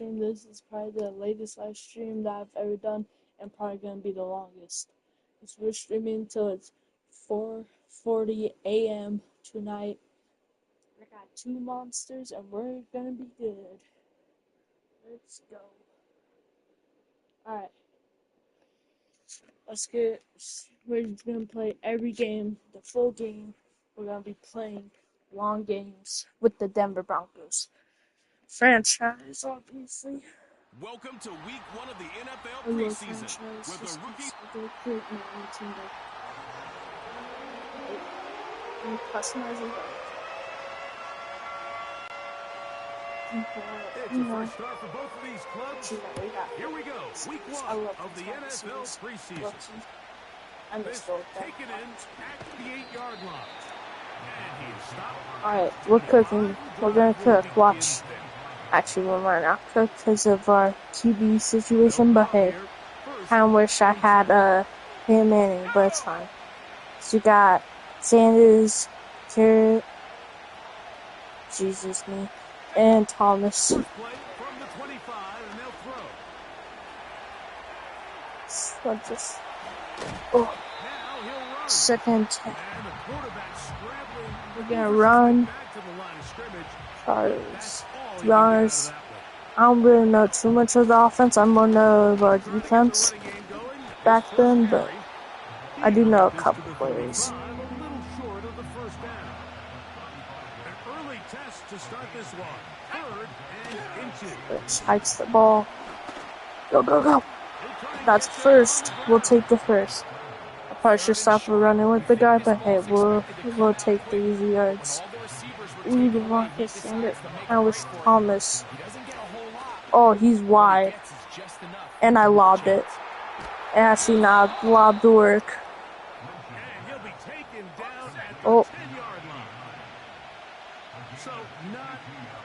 This is probably the latest live stream that I've ever done, and probably gonna be the longest. Because we're streaming until it's 4:40 a.m. tonight. I got 2 monsters, and we're gonna be good. Let's go. Alright, let's get. We're gonna play every game, the full game. We're gonna be playing long games with the Denver Broncos franchise, obviously. Welcome to week 1 of the NFL I love preseason franchise with the just rookie. because they create my own team and customize it. It's a fresh start for both of these clubs. Here we go, week 1 of the NFL preseason. This taken in at the 8-yard line. And he is stopped. Alright, we're cooking. We're gonna cook. Watch. Actually, we might not cook because of our QB situation, but hey, kind of wish I had Peyton Manning, but it's fine. So you got Sanders, Carrot, Jesus me, and Thomas. First play from the 25, and they'll throw. Let's just. Now he'll run. Second 10. And the quarterback scrambling. We're gonna run. Back to the line of scrimmage. Chargers. To be honest, I don't really know too much of the offense. I'm more know of our defense back then, but I do know a couple players. Which hikes the ball. Go, go, go. That's first. We'll take the first. I probably should stop running with the guy, but hey, we'll take the easy yards. Ooh, the Rocket Sanders. Now it's Thomas. Oh, he's wide. And I lobbed it. It actually not lobbed to work. Oh. So not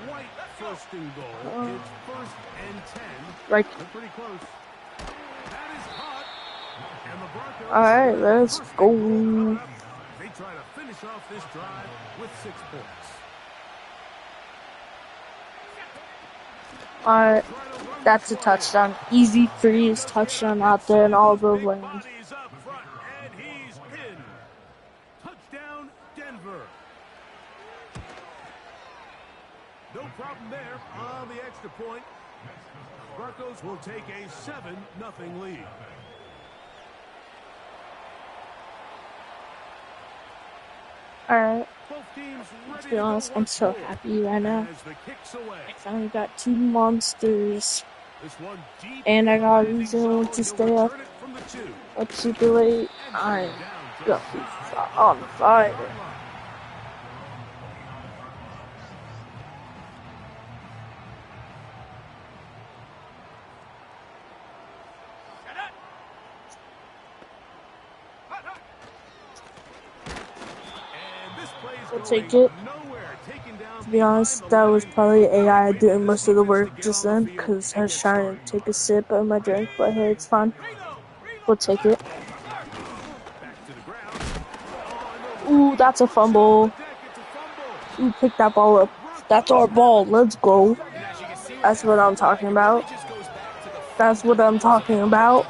quite first and goal. It's first and 10. Right. They're pretty close. That is hot. And the Broncos. Alright, let's go. They try to finish off this drive with 6 points. Alright, that's a touchdown. Easy freeze touchdown out there in all the lanes. Bodies up front, and he's in. Touchdown, Denver. No problem there on the extra point. Broncos will take a 7-0 lead. Alright, to be honest, I'm so happy right now. I finally got 2 monsters. And I got a reason to stay up super late. I'm on fire. We'll take it. To be honest, that was probably AI doing most of the work just then, because I was trying to take a sip of my drink, but hey, it's fine. We'll take it. Ooh, that's a fumble. Ooh, pick that ball up. That's our ball. Let's go. That's what I'm talking about. That's what I'm talking about.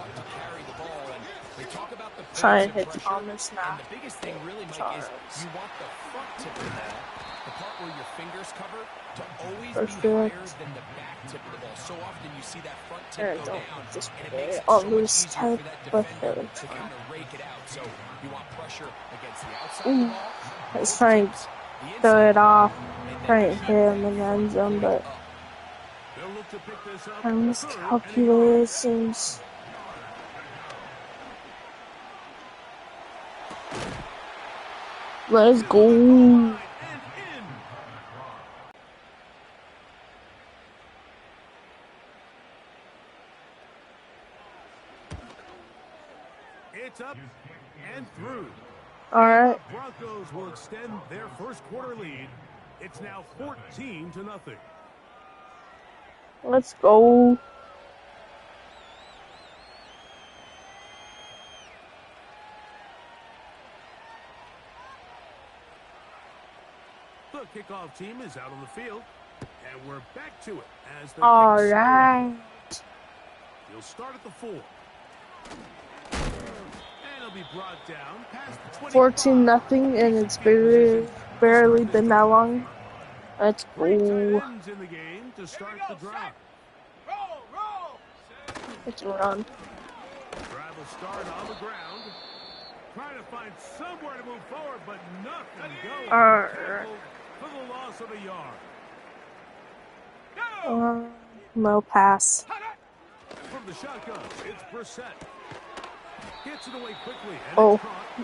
Try and hit Thomas now. The biggest thing really, Mike, is you want the front tip of the ball, the part where your fingers cover, to always be higher than the back tip of the ball. So often you see that front tip go down, and it makes it so much easier for that defender to kind of rake it out. So you want pressure against the outside of the ball. Let's try and throw it off. Try and hit him in the end zone, but I miscalculated since. Let's go. It's up and through. All right. Broncos will extend their first quarter lead. It's now 14-0. Let's go. The kickoff team is out on the field, and we're back to it as the All right. He'll start at the 4. And he'll be brought down past the 14-0, and it's barely been that long. Let's go. ends in the game to start the drive. It's a run. Drive will start on the ground. Trying to find somewhere to move forward, but nothing going. For the loss of a yard. No pass. From the shotgun, it's Brissett. Gets it away quickly. Oh,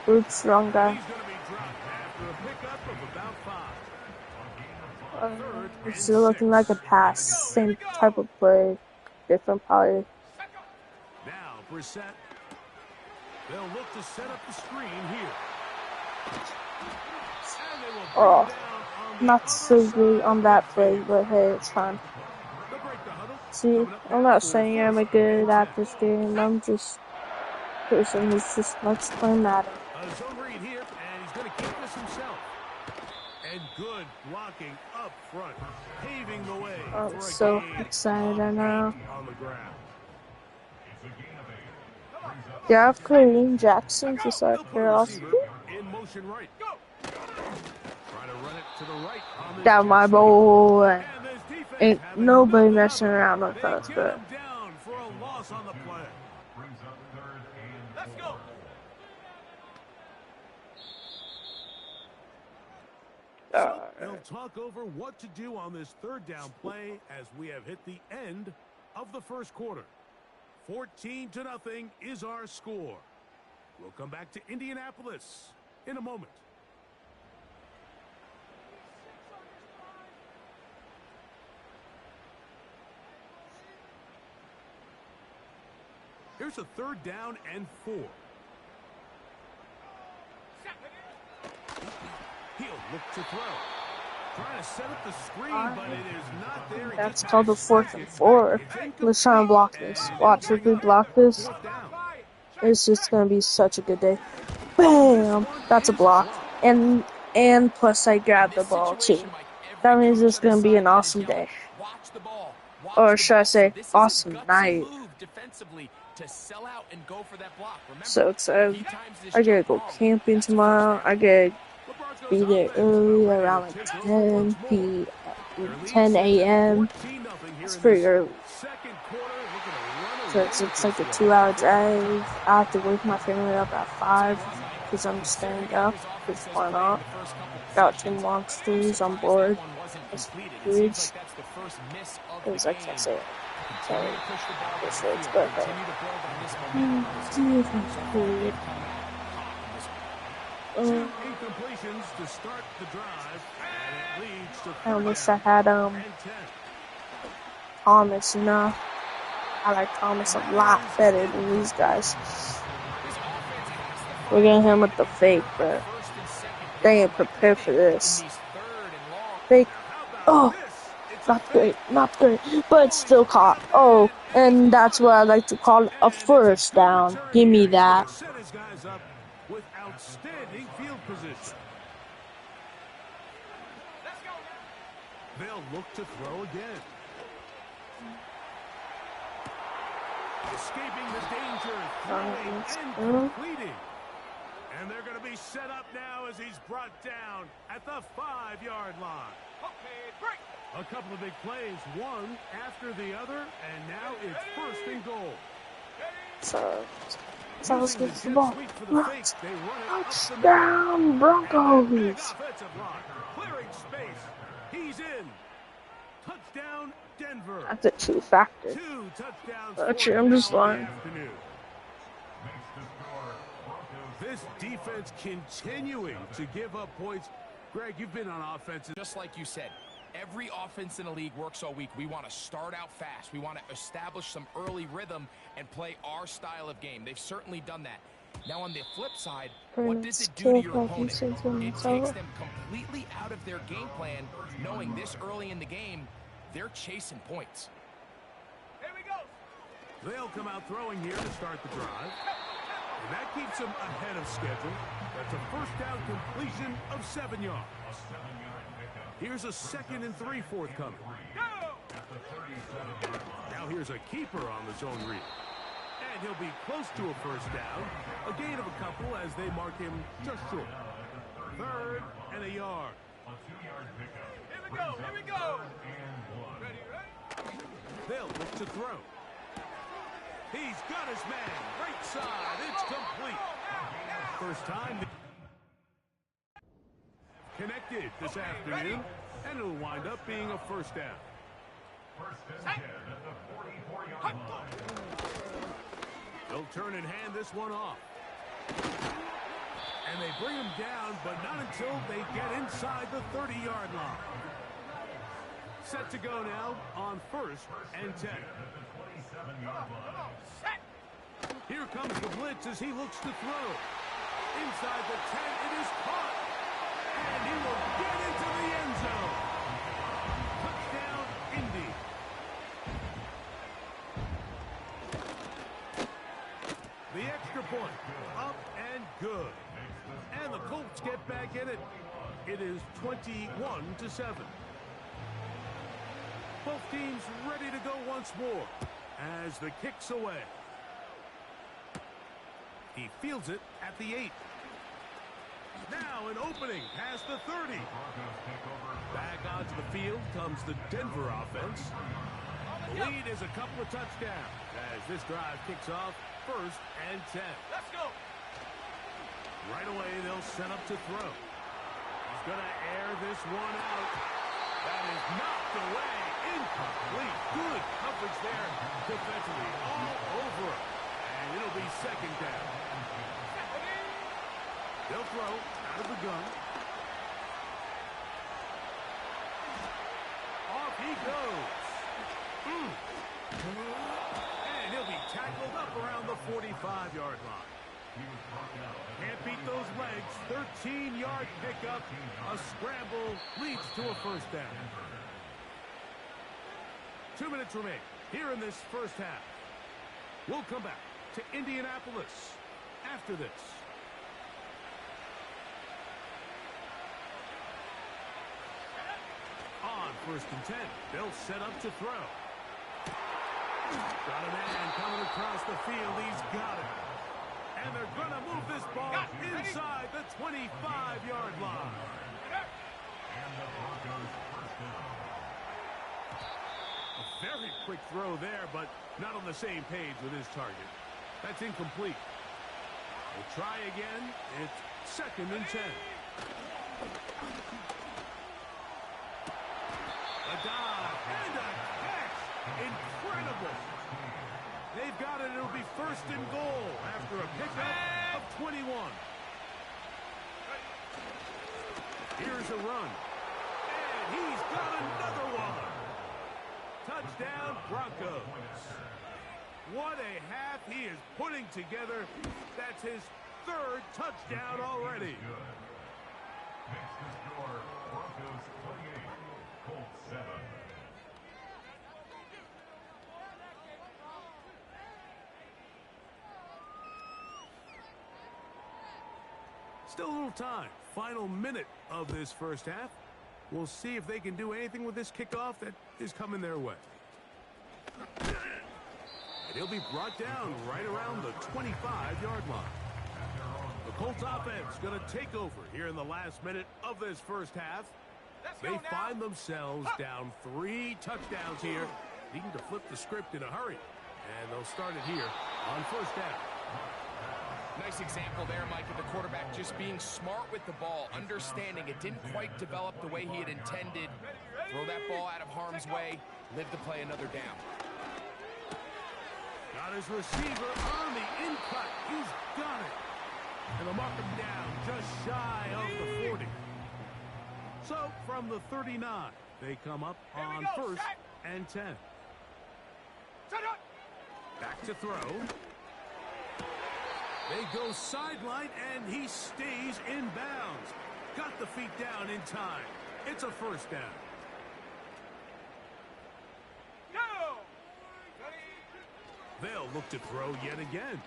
good strong guy. He's going to be dropped after a pickup of about 5. It's still looking like a pass. Same type of play. Different play. Now, Brissett. They'll look to set up the screen here. Oh, not so good on that play, but hey, it's fine. See, I'm not saying I'm good at this game. I'm just a person who's just likes playing Madden. A zone read here, and he's going to keep this himself. And good blocking up front, paving the way. I'm so excited right now. On the ground. Do I have Kareem Jackson for South Curiosity? In motion right. Try to run it to the right. That my boy. Ain't nobody messing around with us, but. Down for a loss on the play. Let's go. They'll talk over what to do on this third down play as we have hit the end of the first quarter. 14-0 is our score. We'll come back to Indianapolis in a moment. Here's a 3rd down and 4. He'll look to throw. Trying to set up the screen, but it is not there. That's called the 4th and 4. Let's try and block this. Watch, if we block this, it's just going to be such a good day. Bam! That's a block. And plus I grabbed the ball too. That means it's going to be an awesome day. Or should I say, awesome night. So excited. I gotta go camping tomorrow. I gotta be there early, around like 10 a.m. It's pretty early. So it's like a 2-hour drive. I have to wake my family up at 5 because I'm staying up. Because why not? Got 2 monsters on board. It's huge. Because I can't say it. Sorry. It's good, but I wish I had Thomas, you know. I like Thomas a lot better than these guys. We're gonna hit him with the fake, but they ain't prepared for this. Fake. Oh, not great, but it's still caught. Oh, and that's what I like to call a 1st down. Give me that. With outstanding field position. They'll look to throw again. Escaping the danger, throwing and completing. And they're going to be set up now as he's brought down at the 5-yard line. Okay, break. A couple of big plays, one after the other, and now it's 1st and goal. So let's get the ball. Touchdown, Broncos. Clearing space. He's in. Touchdown, Denver. That's a 2 factor. 2 touchdowns. Actually, I'm just lying. This defense continuing to give up points. Greg, you've been on offense. Just like you said, every offense in the league works all week. We want to start out fast. We want to establish some early rhythm and play our style of game. They've certainly done that. Now on the flip side, Pretty what much does it do two to your o'clock opponent? Eastern Time, It it's takes over. them completely out of their game plan, knowing this early in the game, they're chasing points. Here we go. They'll come out throwing here to start the drive. And that keeps them ahead of schedule. That's a first down completion of 7 yards. Here's a 2nd and 3 forthcoming. Now here's a keeper on the zone read. And he'll be close to a first down. A gain of a couple as they mark him just short. 3rd and a yard. Here we go, here we go. Ready? They'll look to throw. He's got his man. Right side. It's complete. First time connected this afternoon. And it'll wind up being a first down. They'll turn and hand this one off. And they bring him down, but not until they get inside the 30-yard line. Set to go now on 1st and 10. Here comes the blitz as he looks to throw. Inside the 10, it is caught. And he will get into the end zone. Touchdown, Indy. The extra point, up and good. And the Colts get back in it. It is 21-7. Both teams ready to go once more as the kick's away. He fields it at the 8. Now an opening past the 30. Back onto the field comes the Denver offense. The lead is a couple of touchdowns as this drive kicks off 1st and 10. Let's go. Right away, they'll set up to throw. He's going to air this one out. That is knocked away. Incomplete. Good coverage there defensively. All over it. And it'll be 2nd down. They'll throw out of the gun. Off he goes. And he'll be tackled up around the 45-yard line. Can't beat those legs. 13-yard pickup. A scramble leads to a first down. 2 minutes remain here in this first half. We'll come back to Indianapolis after this. On 1st and 10, they'll set up to throw. Got a man coming across the field. He's got it. And they're going to move this ball inside the 25-yard line. A very quick throw there, but not on the same page with his target. That's incomplete. We'll try again. It's 2nd and 10. A dive and a catch. Incredible. They've got it. It'll be 1st and goal after a pickup of 21. Here's a run. And he's got another one. Touchdown, Broncos. What a half he is putting together. That's his 3rd touchdown already. Next to score, Broncos 28, Colts 7. Still a little time. Final minute of this first half. We'll see if they can do anything with this kickoff that is coming their way. And he'll be brought down right around the 25-yard line. The Colts offense going to take over here in the last minute of this first half. They find themselves down 3 touchdowns here, needing to flip the script in a hurry. And they'll start it here on 1st down. Nice example there, Mike, of the quarterback just being smart with the ball, understanding it didn't quite develop the way he had intended. Throw that ball out of harm's way, live to play another down. Got his receiver on the in-cut. He's got it. And they'll mark him down just shy of the 40. So from the 39, they come up on 1st and 10. Back to throw. They go sideline, and he stays in bounds. Got the feet down in time. It's a first down. They'll look to throw yet again.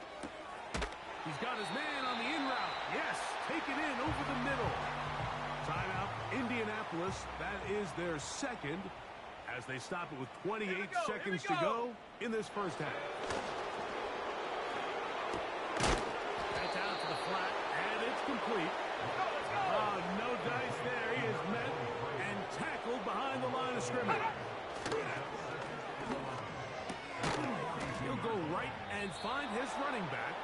He's got his man on the in route. Yes, taken in over the middle. Timeout, Indianapolis. That is their second as they stop it with 28 seconds to go in this first half. That's out to the flat, and it's complete. Oh, no dice there. He is met and tackled behind the line of scrimmage. He'll go right and find his running back.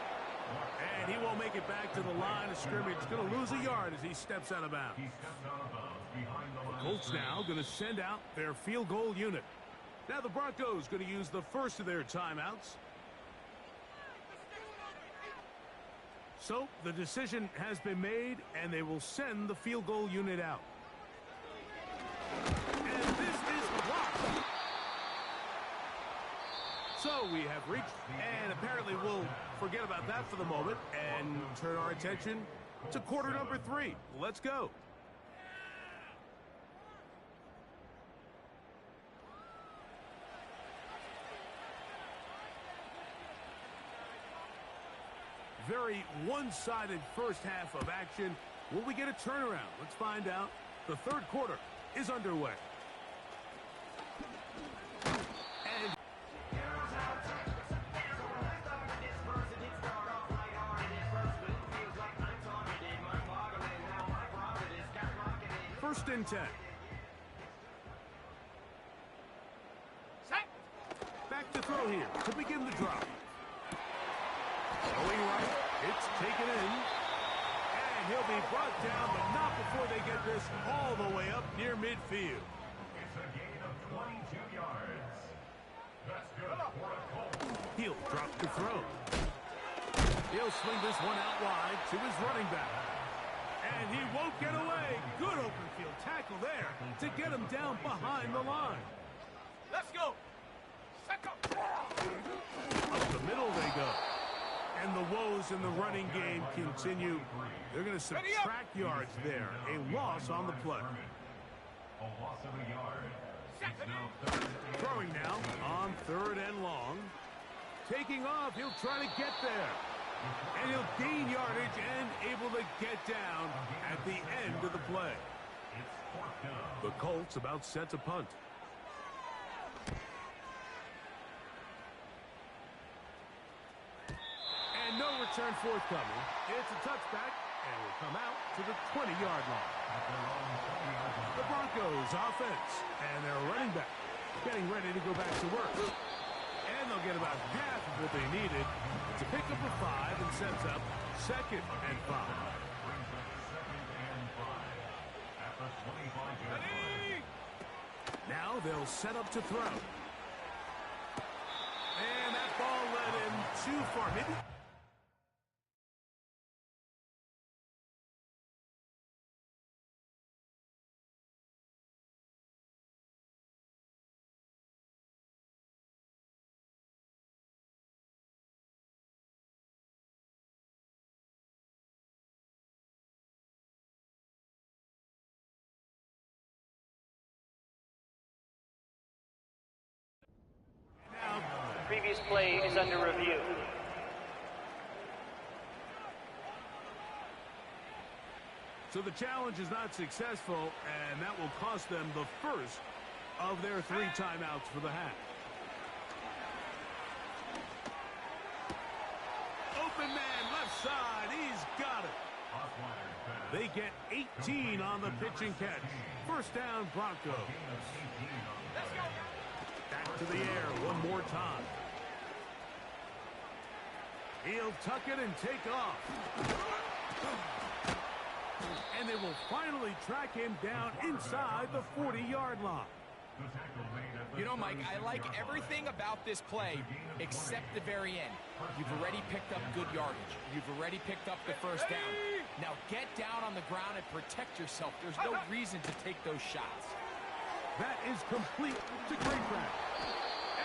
And he won't make it back to the line of scrimmage. Going to lose a yard as he steps out of bounds. The Colts now going to send out their field goal unit. Now the Broncos going to use the first of their timeouts. So the decision has been made, and they will send the field goal unit out. And this is blocked. So we have reached, and apparently we'll forget about that for the moment and turn our attention to quarter number 3. Let's go. Very one-sided first half of action. Will we get a turnaround? Let's find out. The third quarter is underway. And first and 10. Back to throw here to begin the drop. Going right, it's taken in. And he'll be brought down, but not before they get this all the way up near midfield. It's a gain of 22 yards. That's good for a Colt. He'll drop the throw. He'll swing this one out wide to his running back. And he won't get away. Good open field tackle there to get him down behind the line. Let's go. Up the middle they go. And the woes in the running game continue. They're going to subtract yards there. A loss on the play. A loss of a yard. It's now third. Throwing now on 3rd and long. Taking off, he'll try to get there. And he'll gain yardage and able to get down at the end of the play. It's fourth down. The Colts about set to punt. And no return forthcoming. It's a touchback, and will come out to the 20-yard line. The Broncos offense and their running back getting ready to go back to work. And they'll get about half of what they needed to pick up a 5 and sets up 2nd and 5. Brings up 2nd and 5. At the 25-yard line. Now they'll set up to throw. And that ball led him too far. Maybe. Previous play is under review. So the challenge is not successful, and that will cost them the first of their 3 timeouts for the half. Open man, left side, he's got it. They get 18 on the pitch and catch. First down, Broncos. Back to the air one more time. He'll tuck it and take off. And they will finally track him down inside the 40-yard line. You know, Mike, I like everything about this play except the very end. You've already picked up good yardage. You've already picked up the first down. Now get down on the ground and protect yourself. There's no reason to take those shots. That is complete to Greengrass.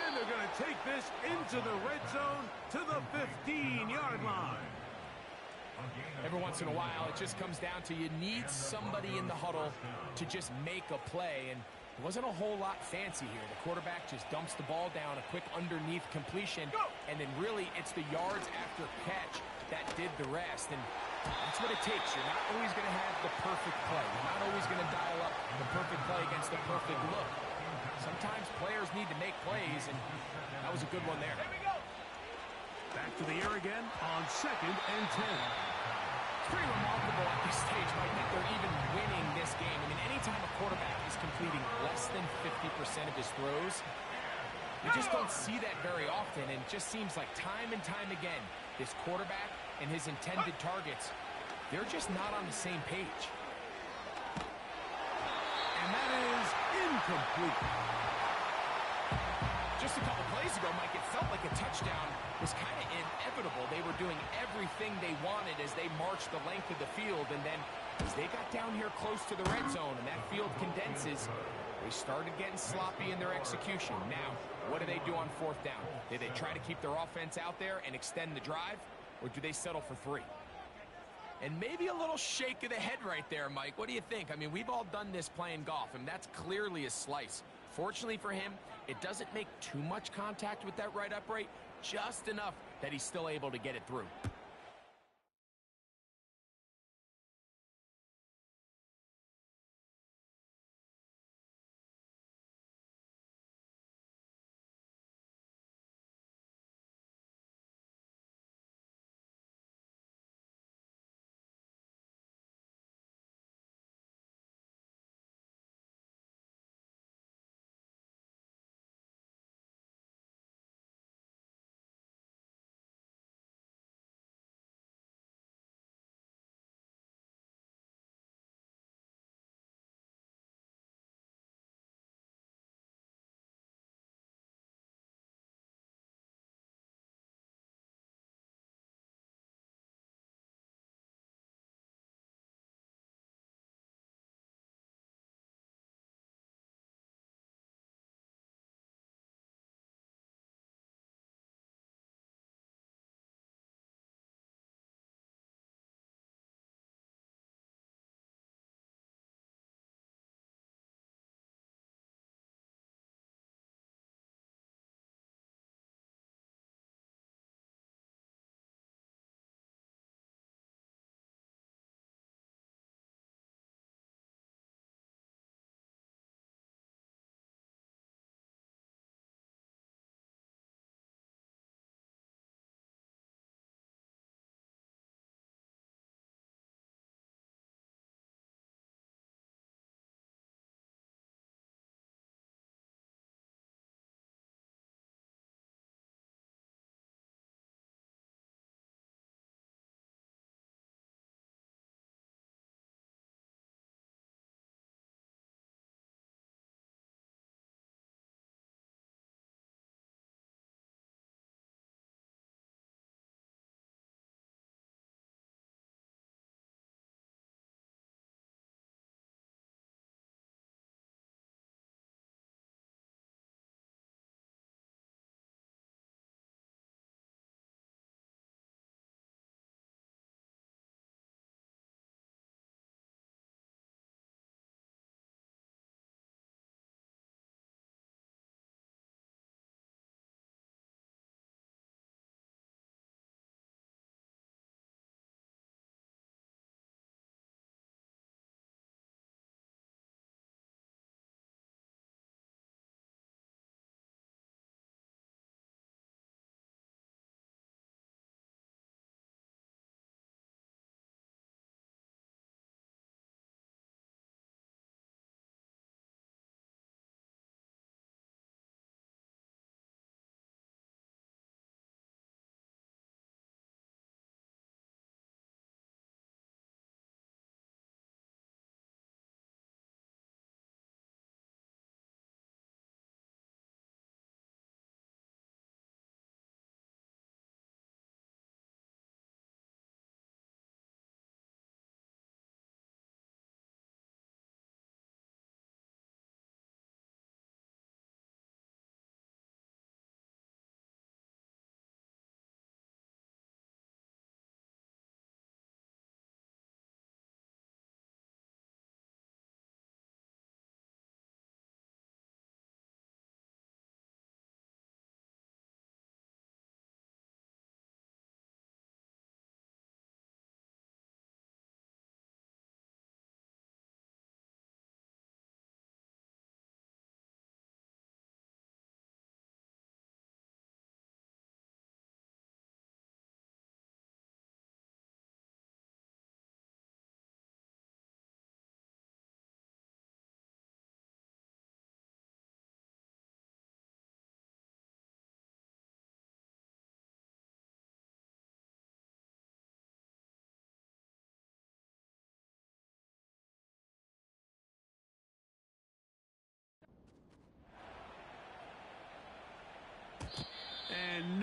And they're going to take this into the red zone to the 15-yard line. Every once in a while, it just comes down to you need somebody in the huddle to just make a play, and it wasn't a whole lot fancy here. The quarterback just dumps the ball down, a quick underneath completion, and then really it's the yards after catch that did the rest, and that's what it takes. You're not always going to have the perfect play. You're not always going to dial up the perfect play against the perfect look. Sometimes players need to make plays, and that was a good one there. Back to the air again on 2nd and 10. It's pretty remarkable at this stage, Mike, that they're even winning this game. I mean, anytime a quarterback is completing less than 50% of his throws, you just don't see that very often, and it just seems like time and time again, this quarterback and his intended targets, they're just not on the same page. And that is incomplete. Just a couple plays ago, Mike, it felt like a touchdown was kind of inevitable. They were doing everything they wanted as they marched the length of the field, and then as they got down here close to the red zone and that field condenses, they started getting sloppy in their execution. Now, what do they do on 4th down? Do they try to keep their offense out there and extend the drive, or do they settle for 3? And maybe a little shake of the head right there, Mike. What do you think? I mean, we've all done this playing golf, and that's clearly a slice. Fortunately for him, it doesn't make too much contact with that right upright, just enough that he's still able to get it through.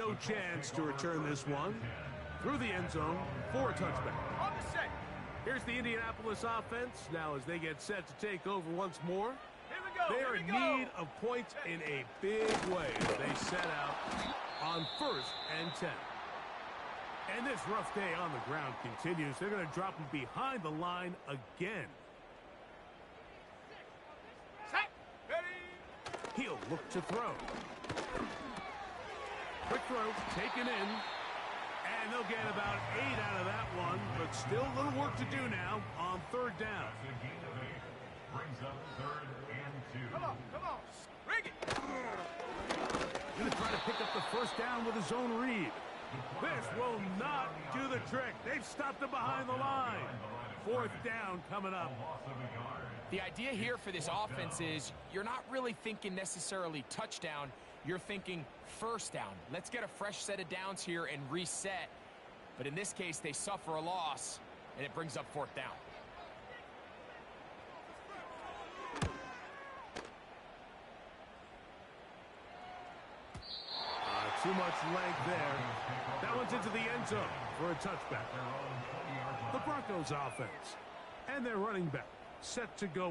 no chance to return this one. Through the end zone for a touchback. On the set. Here's the Indianapolis offense now as they get set to take over once more. Here we go. They are in need of points in a big way as they set out on 1st and 10. And this rough day on the ground continues. They're going to drop him behind the line again. Set. Ready. He'll look to throw. Quick throw, taken in. And they'll get about 8 out of that one, but still a little work to do now on 3rd down. That's a gain of 8. Brings up 3rd and 2. Come on. Bring it. Going to try to pick up the 1st down with his own read. This will not do the trick. They've stopped him behind the line. 4th down coming up. The idea here for this offense is you're not really thinking necessarily touchdown. You're thinking 1st down. Let's get a fresh set of downs here and reset. But in this case, they suffer a loss, and it brings up 4th down. Too much length there. That one's into the end zone for a touchback. The Broncos offense and their running back set to go